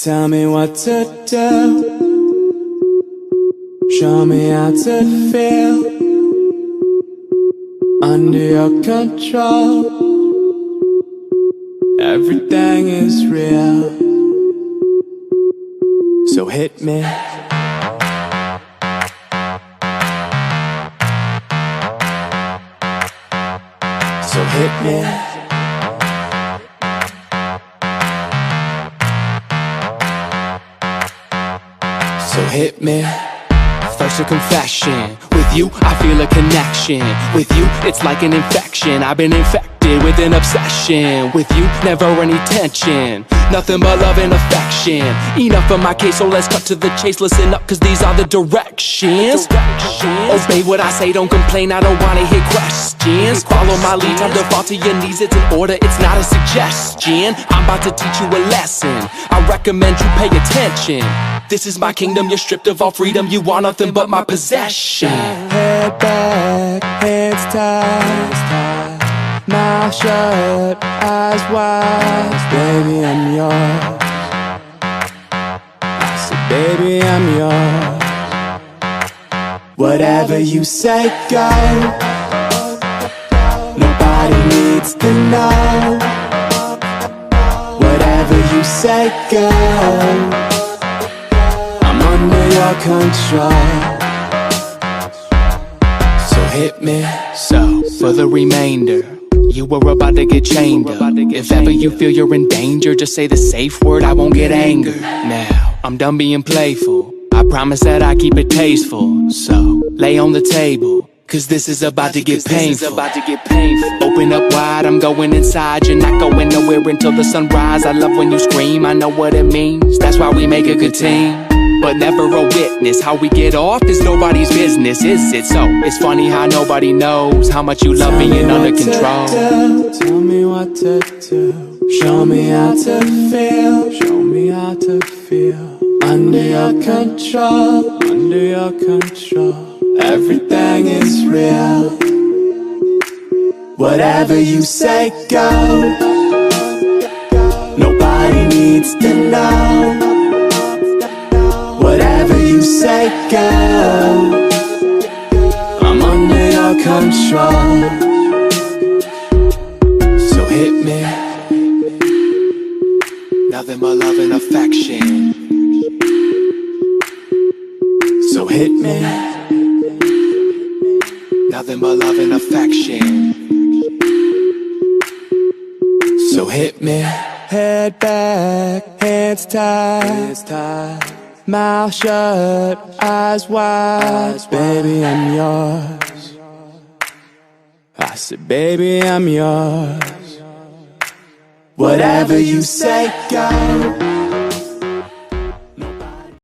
Tell me what to do. Show me how to feel under your control. Everything is real, so hit me. So hit me. So hit me. First a confession. With you, I feel a connection. With you, it's like an infection. I've been infected with an obsession. With you, never any tension. Nothing but love and affection. Enough of my case, so let's cut to the chase. Listen up, cause these are the directions. Obey what I say, don't complain, I don't wanna hear questions. Follow my lead, time to fall to your knees. It's an order, it's not a suggestion. I'm about to teach you a lesson. I recommend you pay attention. This is my kingdom, you're stripped of all freedom. You want nothing but my possession. Head back, hands tied, mouth shut, eyes wide. Baby, I'm yours. I said, baby, I'm yours. Whatever you say, go. Nobody needs to know. Whatever you say, go. Under your control, so hit me. So, for the remainder, you were about to get chained up. If ever you feel you're in danger, just say the safe word, I won't get angered. Now, I'm done being playful, I promise that I keep it tasteful. So, lay on the table, cause this is about to get painful. Open up wide, I'm going inside. You're not going nowhere until the sunrise. I love when you scream, I know what it means. That's why we make a good team, but never a witness. How we get off is nobody's business, is it? So it's funny how nobody knows how much you love being under control. Tell me what to do. Show me how to feel. Show me how to feel. Under your control. Under your control. Everything is real. Whatever you say, go. Nobody needs to know. Whatever you say, go. I'm under your control, so hit me. Nothing but love and affection, so hit me. Nothing but love and affection, so hit me. Head back, hands tied, mouth shut, eyes wide. Baby, I'm yours. I said, baby, I'm yours. Whatever you say, go.